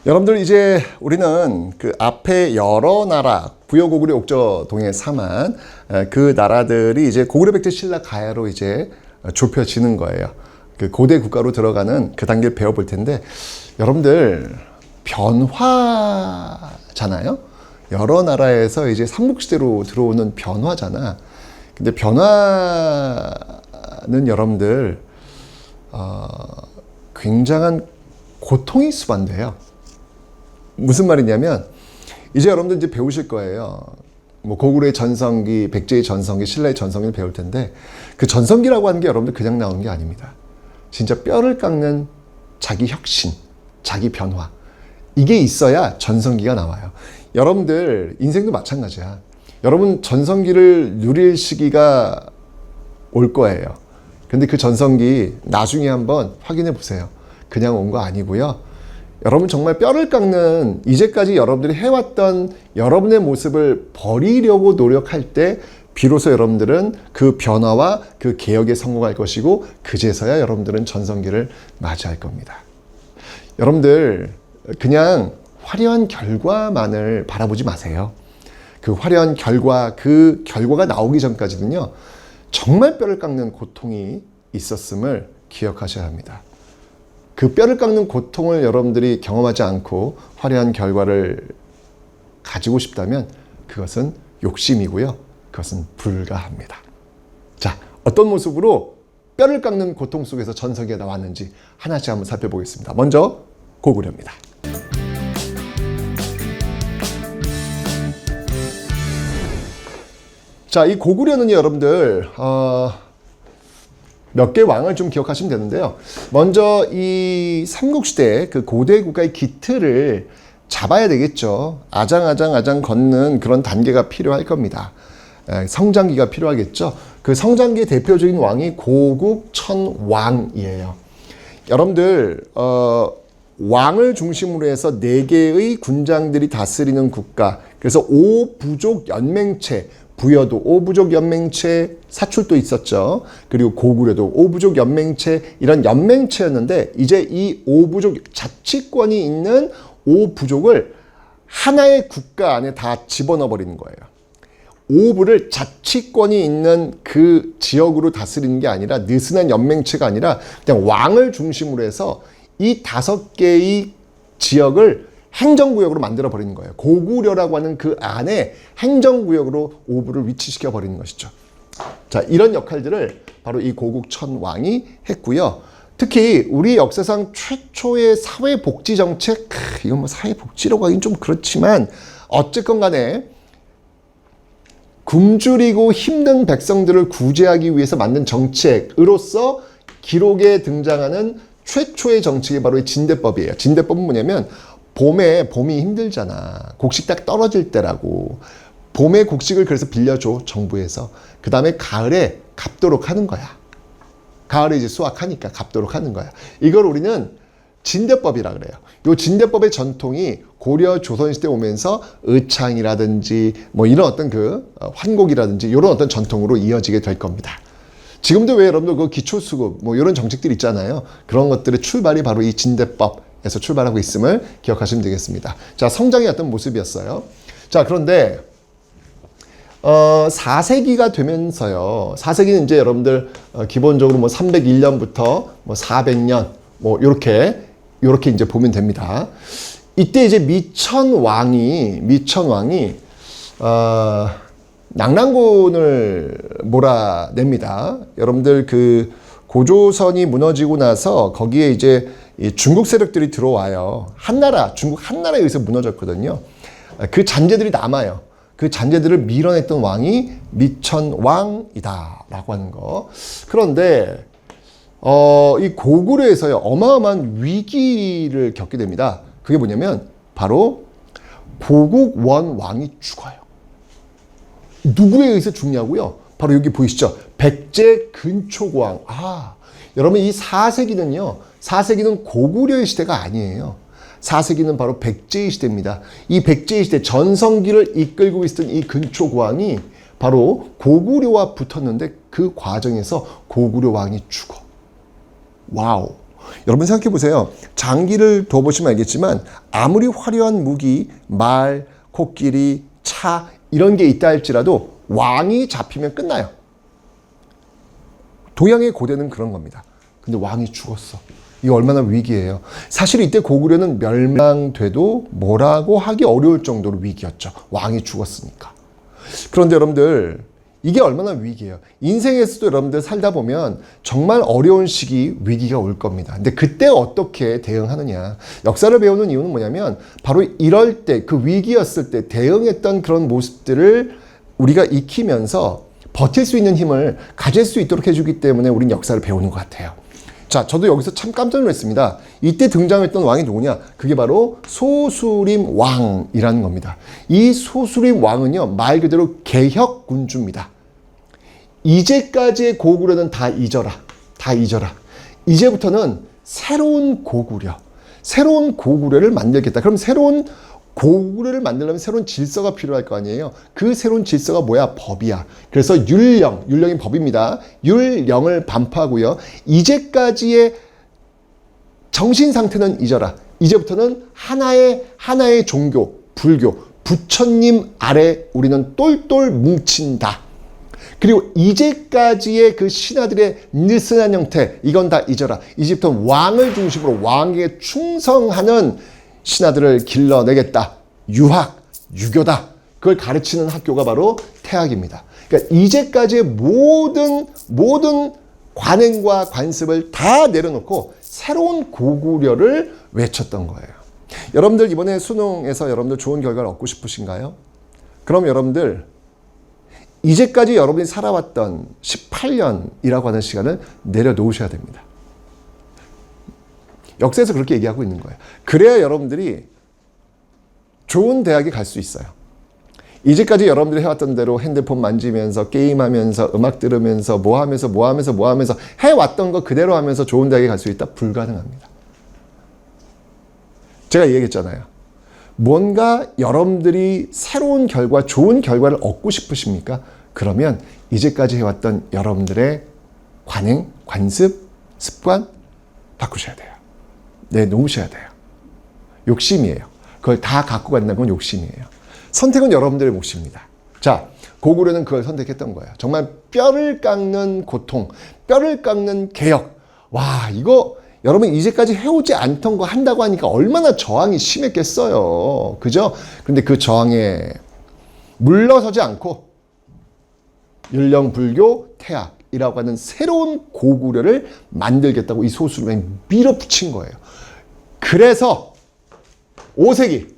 여러분들 이제 우리는 그 앞에 여러 나라 부여 고구려 옥저 동해 삼한 그 나라들이 이제 고구려 백제 신라 가야로 이제 좁혀지는 거예요. 그 고대 국가로 들어가는 그 단계를 배워볼 텐데, 여러분들 변화잖아요. 여러 나라에서 이제 삼국시대로 들어오는 변화잖아. 근데 변화는 여러분들 굉장한 고통이 수반돼요. 무슨 말이냐면, 이제 여러분들 이제 배우실 거예요. 뭐 고구려의 전성기, 백제의 전성기, 신라의 전성기를 배울 텐데, 그 전성기라고 하는 게 여러분들 그냥 나오는 게 아닙니다. 진짜 뼈를 깎는 자기 혁신, 자기 변화, 이게 있어야 전성기가 나와요. 여러분들 인생도 마찬가지야. 여러분 전성기를 누릴 시기가 올 거예요. 근데 그 전성기 나중에 한번 확인해 보세요. 그냥 온 거 아니고요. 여러분 정말 뼈를 깎는, 이제까지 여러분들이 해왔던 여러분의 모습을 버리려고 노력할 때 비로소 여러분들은 그 변화와 그 개혁에 성공할 것이고, 그제서야 여러분들은 전성기를 맞이할 겁니다. 여러분들 그냥 화려한 결과만을 바라보지 마세요. 그 화려한 결과, 그 결과가 나오기 전까지는요, 정말 뼈를 깎는 고통이 있었음을 기억하셔야 합니다. 그 뼈를 깎는 고통을 여러분들이 경험하지 않고 화려한 결과를 가지고 싶다면 그것은 욕심이고요. 그것은 불가합니다. 자, 어떤 모습으로 뼈를 깎는 고통 속에서 전성기가 나왔는지 하나씩 한번 살펴보겠습니다. 먼저 고구려입니다. 자, 이 고구려는 여러분들 몇 개 왕을 좀 기억하시면 되는데요. 먼저 이 삼국시대 그 고대 국가의 기틀을 잡아야 되겠죠. 아장아장 걷는 그런 단계가 필요할 겁니다. 성장기가 필요하겠죠. 그 성장기의 대표적인 왕이 고국천왕이에요. 여러분들 왕을 중심으로 해서 4개의 군장들이 다스리는 국가, 그래서 5부족 연맹체, 부여도 5부족 연맹체, 사출도 있었죠. 그리고 고구려도 5부족 연맹체, 이런 연맹체였는데, 이제 이 5부족 자치권이 있는 5부족을 하나의 국가 안에 다 집어넣어 버리는 거예요. 5부를 자치권이 있는 그 지역으로 다스리는 게 아니라, 느슨한 연맹체가 아니라 그냥 왕을 중심으로 해서 이 5개의 지역을 행정구역으로 만들어 버리는 거예요. 고구려라고 하는 그 안에 행정구역으로 5부를 위치시켜 버리는 것이죠. 자, 이런 역할들을 바로 이 고국천왕이 했고요. 특히 우리 역사상 최초의 사회복지정책, 이건 뭐 사회복지라고 하긴 좀 그렇지만 어쨌건 간에 굶주리고 힘든 백성들을 구제하기 위해서 만든 정책으로서 기록에 등장하는 최초의 정책이 바로 이 진대법이에요. 진대법은 뭐냐면, 봄이 힘들잖아. 곡식 딱 떨어질 때라고. 봄에 곡식을 그래서 빌려줘, 정부에서. 그 다음에 가을에 갚도록 하는 거야. 가을에 이제 수확하니까 갚도록 하는 거야. 이걸 우리는 진대법이라 그래요. 이 진대법의 전통이 고려 조선시대 오면서 의창이라든지 뭐 이런 어떤 그 환곡이라든지 이런 어떤 전통으로 이어지게 될 겁니다. 지금도 왜 여러분들 그 기초수급 뭐 이런 정책들 있잖아요. 그런 것들의 출발이 바로 이 진대법에서 출발하고 있음을 기억하시면 되겠습니다. 자, 성장의 어떤 모습이었어요. 자, 그런데 4세기가 되면서요. 4세기는 이제 여러분들 기본적으로 뭐 301년부터 뭐 400년 뭐 요렇게 이제 보면 됩니다. 이때 이제 미천왕이 낙랑군을 몰아냅니다. 여러분들 그 고조선이 무너지고 나서 거기에 이제 중국 세력들이 들어와요. 중국 한나라에 의해서 무너졌거든요. 그 잔재들이 남아요. 그 잔재들을 밀어냈던 왕이 미천왕이다라고 하는 거. 그런데 이 고구려에서요, 어마어마한 위기를 겪게 됩니다. 그게 뭐냐면 바로 고국원왕이 죽어요. 누구에 의해서 죽냐고요? 바로 여기 보이시죠? 백제 근초고왕. 여러분 이 4세기는 고구려의 시대가 아니에요. 4세기는 바로 백제의 시대입니다. 이 백제의 시대 전성기를 이끌고 있었던 이 근초고왕이 바로 고구려와 붙었는데 그 과정에서 고구려 왕이 죽어. 와우. 여러분 생각해 보세요. 장기를 둬보시면 알겠지만 아무리 화려한 무기, 말, 코끼리, 차 이런 게 있다 할지라도 왕이 잡히면 끝나요. 동양의 고대는 그런 겁니다. 근데 왕이 죽었어. 이거 얼마나 위기예요. 사실 이때 고구려는 멸망돼도 뭐라고 하기 어려울 정도로 위기였죠. 왕이 죽었으니까. 그런데 여러분들 이게 얼마나 위기예요. 인생에서도 여러분들 살다 보면 정말 어려운 시기, 위기가 올 겁니다. 근데 그때 어떻게 대응하느냐. 역사를 배우는 이유는 뭐냐면 바로 이럴 때, 그 위기였을 때 대응했던 그런 모습들을 우리가 익히면서 버틸 수 있는 힘을 가질 수 있도록 해주기 때문에 우린 역사를 배우는 것 같아요. 자, 저도 여기서 참 깜짝 놀랐습니다. 이때 등장했던 왕이 누구냐? 그게 바로 소수림 왕이라는 겁니다. 이 소수림 왕은요, 말 그대로 개혁군주입니다. 이제까지의 고구려는 다 잊어라. 다 잊어라. 이제부터는 새로운 고구려를 만들겠다. 그럼 새로운 고구려를 만들려면 새로운 질서가 필요할 거 아니에요. 그 새로운 질서가 뭐야? 법이야. 그래서 율령이 법입니다. 율령을 반포하고요. 이제까지의 정신 상태는 잊어라. 이제부터는 하나의 종교, 불교, 부처님 아래 우리는 똘똘 뭉친다. 그리고 이제까지의 그 신하들의 느슨한 형태, 이건 다 잊어라. 이제부터 왕을 중심으로 왕에게 충성하는 신하들을 길러내겠다. 유학, 유교다. 그걸 가르치는 학교가 바로 태학입니다. 그러니까 이제까지의 모든 관행과 관습을 다 내려놓고 새로운 고구려를 외쳤던 거예요. 여러분들 이번에 수능에서 여러분들 좋은 결과를 얻고 싶으신가요? 그럼 여러분들 이제까지 여러분이 살아왔던 18년이라고 하는 시간을 내려놓으셔야 됩니다. 역사에서 그렇게 얘기하고 있는 거예요. 그래야 여러분들이 좋은 대학에 갈 수 있어요. 이제까지 여러분들이 해왔던 대로 핸드폰 만지면서 게임하면서 음악 들으면서 뭐 하면서 해왔던 거 그대로 하면서 좋은 대학에 갈 수 있다? 불가능합니다. 제가 얘기했잖아요. 뭔가 여러분들이 새로운 결과, 좋은 결과를 얻고 싶으십니까? 그러면 이제까지 해왔던 여러분들의 관행, 관습, 습관 바꾸셔야 돼요. 내놓으셔야 돼요. 욕심이에요. 그걸 다 갖고 간다는 건 욕심이에요. 선택은 여러분들의 몫입니다. 자, 고구려는 그걸 선택했던 거예요. 정말 뼈를 깎는 고통, 뼈를 깎는 개혁. 와, 이거 여러분 이제까지 해오지 않던 거 한다고 하니까 얼마나 저항이 심했겠어요. 그죠? 근데 그 저항에 물러서지 않고 율령, 불교, 태학이라고 하는 새로운 고구려를 만들겠다고 이 소수림에 밀어붙인 거예요. 그래서 5세기,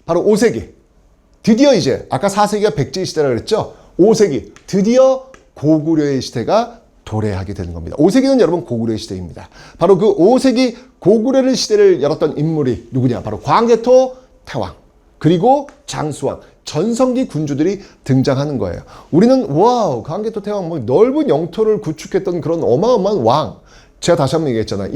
바로 5세기, 드디어 이제 아까 4세기가 백제의 시대라고 그랬죠? 5세기, 드디어 고구려의 시대가 도래하게 되는 겁니다. 5세기는 여러분 고구려의 시대입니다. 바로 그 5세기 고구려의 시대를 열었던 인물이 누구냐? 바로 광개토 태왕, 그리고 장수왕, 전성기 군주들이 등장하는 거예요. 우리는 와우, 광개토 태왕, 뭐 넓은 영토를 구축했던 그런 어마어마한 왕. 제가 다시 한번 얘기했잖아요.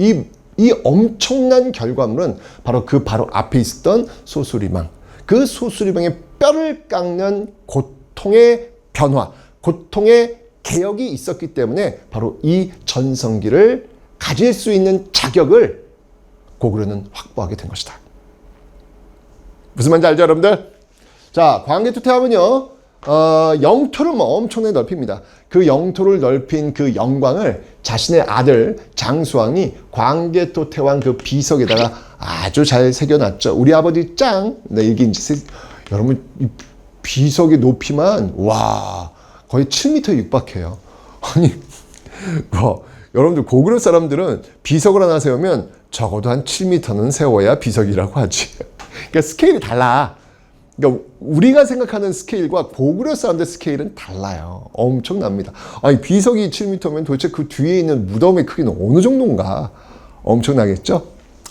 이 엄청난 결과물은 바로 앞에 있었던 소수림왕. 그 소수림왕의 뼈를 깎는 고통의 변화, 고통의 개혁이 있었기 때문에 바로 이 전성기를 가질 수 있는 자격을 고구려는 확보하게 된 것이다. 무슨 말인지 알죠, 여러분들? 자, 광개토 태왕은요, 영토를 엄청나게 넓힙니다. 그 영토를 넓힌 그 영광을 자신의 아들 장수왕이 광개토 태왕 그 비석에다가 아주 잘 새겨놨죠. 우리 아버지 짱! 네, 이게 이제 여러분 이 비석의 높이만 와 거의 7m에 육박해요. 아니 뭐 여러분들 고구려 사람들은 비석을 하나 세우면 적어도 한 7m는 세워야 비석이라고 하지. 그러니까 스케일이 달라. 그러니까 우리가 생각하는 스케일과 고구려 사람들 스케일은 달라요. 엄청납니다. 아니 비석이 7m면 도대체 그 뒤에 있는 무덤의 크기는 어느 정도인가? 엄청나겠죠?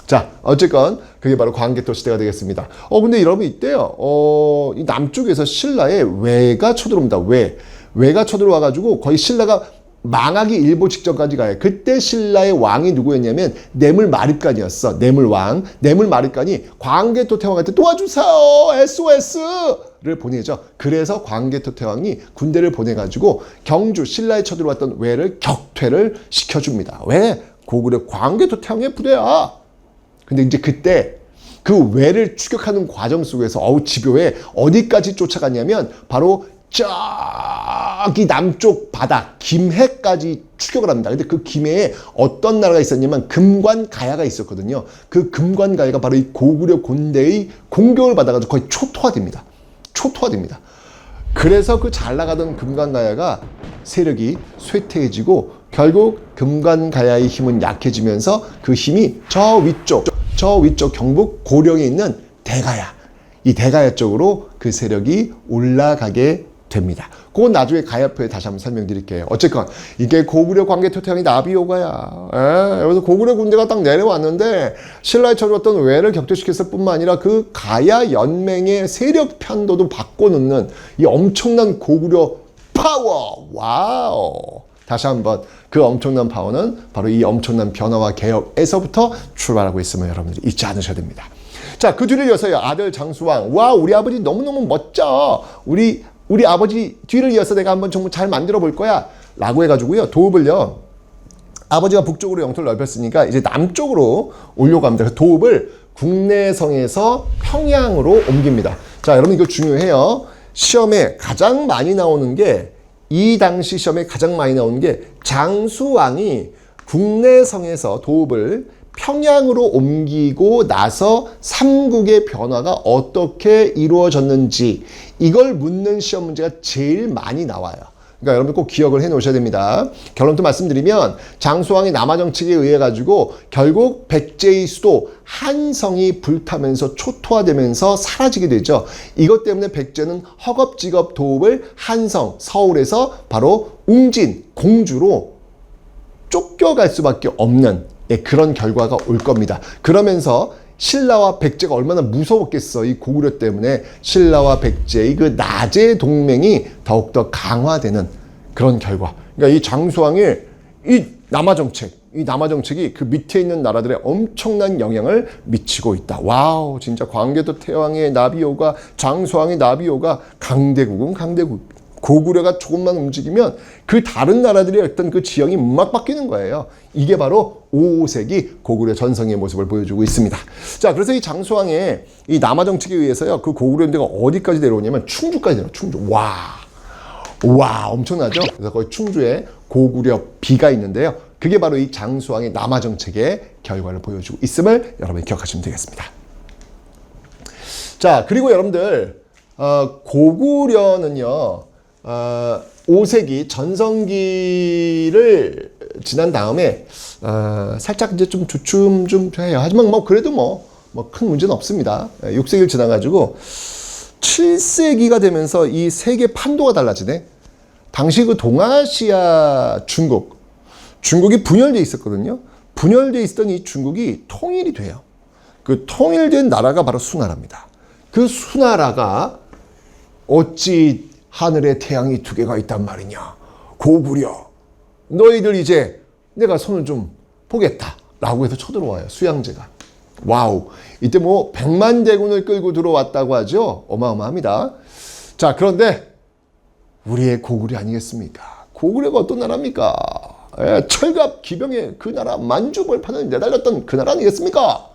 자, 어쨌건 그게 바로 광개토 시대가 되겠습니다. 근데 여러분 이때요. 이 남쪽에서 신라의 왜가 쳐들어옵니다. 왜가 쳐들어와가지고 거의 신라가 망하기 일보 직전까지 가요. 그때 신라의 왕이 누구였냐면 뇌물마립간이었어. 뇌물마립간이 광개토 태왕한테 도와주세요, SOS를 보내죠. 그래서 광개토 태왕이 군대를 보내가지고 경주 신라에 쳐들어왔던 왜를 격퇴를 시켜줍니다. 왜? 고구려 광개토태왕의 부대야. 근데 이제 그때 그 왜를 추격하는 과정 속에서 집요해 어디까지 쫓아갔냐면 바로 저기 남쪽 바다 김해까지 추격을 합니다. 근데 그 김해에 어떤 나라가 있었냐면 금관가야가 있었거든요. 그 금관가야가 바로 이 고구려 군대의 공격을 받아가지고 거의 초토화됩니다. 초토화됩니다. 그래서 그 잘 나가던 금관가야가 세력이 쇠퇴해지고 결국 금관가야의 힘은 약해지면서 그 힘이 저 위쪽 경북 고령에 있는 대가야, 이 대가야 쪽으로 그 세력이 올라가게 됩니다. 그건 나중에 가야표에 다시 한번 설명드릴게요. 어쨌건 이게 고구려 광개토태왕이 나비효가야. 여기서 고구려 군대가 딱 내려왔는데 신라에 쳐들었던 왜를 격퇴시켰을 뿐만 아니라 그 가야 연맹의 세력 편도도 바꿔놓는 이 엄청난 고구려 파워. 와우. 다시 한번 그 엄청난 파워는 바로 이 엄청난 변화와 개혁에서부터 출발하고 있음을 여러분들이 잊지 않으셔야 됩니다. 자, 그 뒤를 이어서요. 아들 장수왕. 와, 우리 아버지 너무너무 멋져. 우리 아버지 뒤를 이어서 내가 한번 정말 잘 만들어 볼 거야. 라고 해가지고요. 도읍을요. 아버지가 북쪽으로 영토를 넓혔으니까 이제 남쪽으로 오려고 합니다. 그 도읍을 국내성에서 평양으로 옮깁니다. 자, 여러분 이거 중요해요. 시험에 가장 많이 나오는 게 이 당시 시험에 가장 많이 나오는 게 장수왕이 국내성에서 도읍을 평양으로 옮기고 나서 삼국의 변화가 어떻게 이루어졌는지 이걸 묻는 시험 문제가 제일 많이 나와요. 그러니까 여러분 꼭 기억을 해 놓으셔야 됩니다. 결론도 말씀드리면 장수왕이 남하정책에 의해 가지고 결국 백제의 수도 한성이 불타면서 초토화되면서 사라지게 되죠. 이것 때문에 백제는 허겁지겁 도읍을 한성, 서울에서 바로 웅진, 공주로 쫓겨갈 수밖에 없는 그런 결과가 올 겁니다. 그러면서 신라와 백제가 얼마나 무서웠겠어. 이 고구려 때문에 신라와 백제의 그 나제 동맹이 더욱더 강화되는 그런 결과. 그러니까 이 장수왕의 이 남하정책이 그 밑에 있는 나라들의 엄청난 영향을 미치고 있다. 와우, 진짜 광개토태왕의 나비효가, 장수왕의 나비효가, 강대국은 강대국. 고구려가 조금만 움직이면 그 다른 나라들의 어떤 그 지형이 막 바뀌는 거예요. 이게 바로 5세기 고구려 전성기의 모습을 보여주고 있습니다. 자, 그래서 이 장수왕의 이 남하정책에 의해서요, 그 고구려 군대가 어디까지 내려오냐면 충주까지 내려와요. 충주. 와, 엄청나죠? 그래서 거기 충주에 고구려 비가 있는데요. 그게 바로 이 장수왕의 남하정책의 결과를 보여주고 있음을 여러분이 기억하시면 되겠습니다. 자, 그리고 여러분들, 고구려는요, 5세기 전성기를 지난 다음에 살짝 이제 좀 주춤 좀 해요. 하지만 그래도 큰 문제는 없습니다. 6세기를 지나가지고 7세기가 되면서 이 세계 판도가 달라지네. 당시 그 동아시아 중국이 분열되어 있었거든요. 분열되어 있었던 이 중국이 통일이 돼요. 그 통일된 나라가 바로 수나라입니다. 그 수나라가 어찌 하늘에 태양이 두 개가 있단 말이냐. 고구려, 너희들 이제 내가 손을 좀 보겠다. 라고 해서 쳐들어와요. 수양제가. 와우. 이때 100만 대군을 끌고 들어왔다고 하죠. 어마어마합니다. 자, 그런데 우리의 고구려 아니겠습니까? 고구려가 어떤 나라입니까? 철갑 기병의 그 나라 만주벌판을 내달렸던 그 나라 아니겠습니까?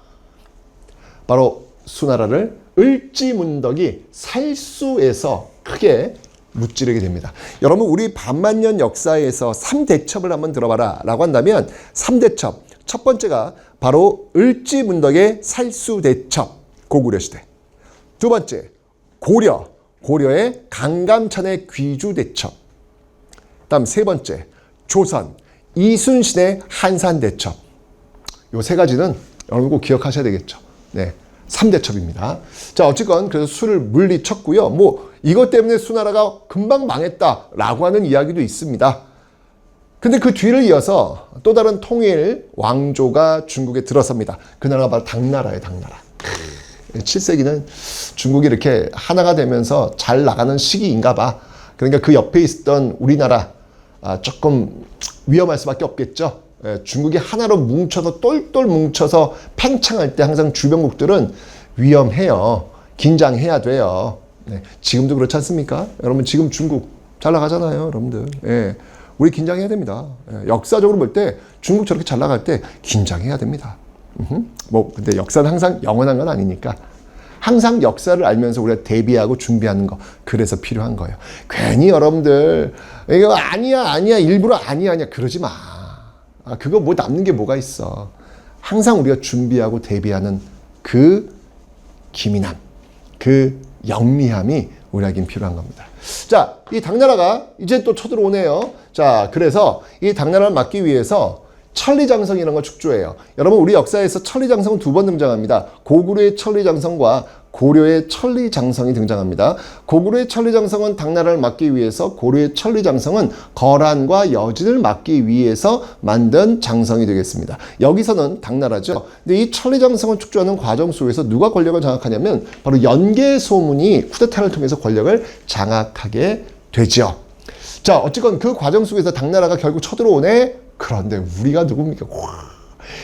바로 수나라를 을지문덕이 살수에서 크게 무찌르게 됩니다. 여러분, 우리 반만년 역사에서 3대첩을 한번 들어봐라 라고 한다면 3대첩, 첫 번째가 바로 을지문덕의 살수대첩, 고구려시대. 두 번째, 고려의 강감찬의 귀주대첩. 다음 세 번째, 조선, 이순신의 한산대첩. 요 세 가지는 여러분 꼭 기억하셔야 되겠죠. 네. 3대첩입니다. 자, 어쨌건 그래서 수를 물리쳤고요. 이것 때문에 수나라가 금방 망했다라고 하는 이야기도 있습니다. 근데 그 뒤를 이어서 또 다른 통일 왕조가 중국에 들어섭니다. 그 나라가 바로 당나라예요, 당나라. 7세기는 중국이 이렇게 하나가 되면서 잘 나가는 시기인가 봐. 그러니까 그 옆에 있었던 우리나라 조금 위험할 수밖에 없겠죠. 중국이 하나로 뭉쳐서 똘똘 뭉쳐서 팽창할 때 항상 주변국들은 위험해요. 긴장해야 돼요. 네, 지금도 그렇지 않습니까? 여러분 지금 중국 잘 나가잖아요, 여러분들. 예. 우리 긴장해야 됩니다. 역사적으로 볼 때 중국 저렇게 잘 나갈 때 긴장해야 됩니다. 뭐 근데 역사는 항상 영원한 건 아니니까 항상 역사를 알면서 우리가 대비하고 준비하는 거 그래서 필요한 거예요. 괜히 여러분들 이거 아니야 일부러 아니야 그러지 마. 그거 뭐 남는 게 뭐가 있어. 항상 우리가 준비하고 대비하는 그 기민함, 그 영리함이 우리에겐 필요한 겁니다. 자, 이 당나라가 이제 또 쳐들어오네요. 자, 그래서 이 당나라를 막기 위해서 천리장성이라는 걸 축조해요. 여러분, 우리 역사에서 천리장성은 두 번 등장합니다. 고구려의 천리장성과 고려의 천리장성이 등장합니다. 고구려의 천리장성은 당나라를 막기 위해서, 고려의 천리장성은 거란과 여진을 막기 위해서 만든 장성이 되겠습니다. 여기서는 당나라죠. 근데 이 천리장성을 축조하는 과정 속에서 누가 권력을 장악하냐면 바로 연개소문이 쿠데타를 통해서 권력을 장악하게 되죠. 자, 어쨌건 그 과정 속에서 당나라가 결국 쳐들어오네. 그런데 우리가 누굽니까?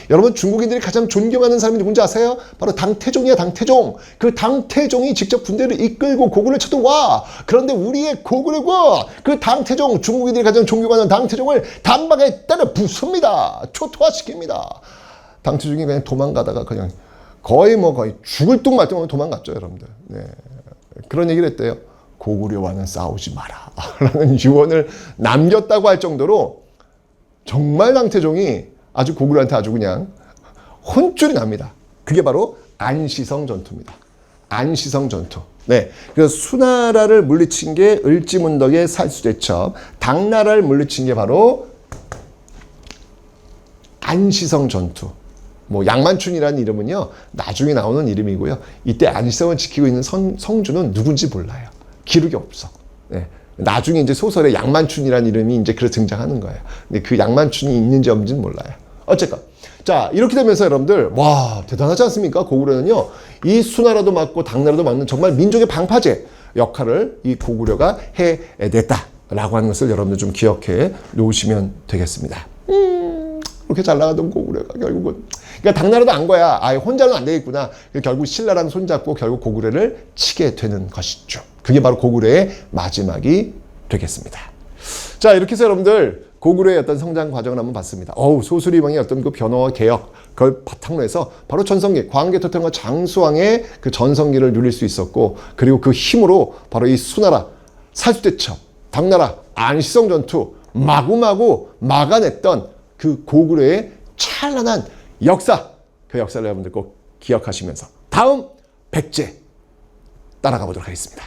여러분, 중국인들이 가장 존경하는 사람이 누군지 아세요? 바로 당태종이야, 당태종. 그 당태종이 직접 군대를 이끌고 고구려를 쳐들어와. 그런데 우리의 고구려가 그 당태종, 중국인들이 가장 존경하는 당태종을 단박에 때려 부숩니다. 초토화시킵니다. 당태종이 그냥 도망가다가 그냥 거의 죽을 둥 말 둥 도망갔죠, 여러분들. 네. 그런 얘기를 했대요. 고구려와는 싸우지 마라. 라는 유언을 남겼다고 할 정도로 정말 당태종이 아주 고구려한테 아주 그냥 혼쭐이 납니다. 그게 바로 안시성 전투입니다. 안시성 전투. 네. 그래서 수나라를 물리친 게 을지문덕의 살수대첩, 당나라를 물리친 게 바로 안시성 전투. 뭐 양만춘이라는 이름은요, 나중에 나오는 이름이고요. 이때 안시성을 지키고 있는 성주는 누군지 몰라요. 기록이 없어. 네. 나중에 이제 소설에 양만춘이라는 이름이 이제 그래서 등장하는 거예요. 근데 그 양만춘이 있는지 없는지는 몰라요. 어쨌건. 자, 이렇게 되면서 여러분들, 와, 대단하지 않습니까? 고구려는요, 이 수나라도 막고 당나라도 막는 정말 민족의 방파제 역할을 이 고구려가 해냈다라고 하는 것을 여러분들 좀 기억해 놓으시면 되겠습니다. 그렇게 잘 나가던 고구려가 결국은. 그러니까 당나라도 안 거야. 혼자는 안 되겠구나. 결국 신라랑 손잡고 결국 고구려를 치게 되는 것이죠. 그게 바로 고구려의 마지막이 되겠습니다. 자, 이렇게 해서 여러분들 고구려의 어떤 성장 과정을 한번 봤습니다. 소수리왕의 어떤 그 변화와 개혁, 그걸 바탕으로 해서 바로 전성기, 광개 토태왕과 장수왕의 그 전성기를 누릴 수 있었고, 그리고 그 힘으로 바로 이 수나라, 살수대첩, 당나라, 안시성 전투, 마구마구 막아냈던 그 고구려의 찬란한 역사, 그 역사를 여러분들 꼭 기억하시면서 다음 백제 따라가 보도록 하겠습니다.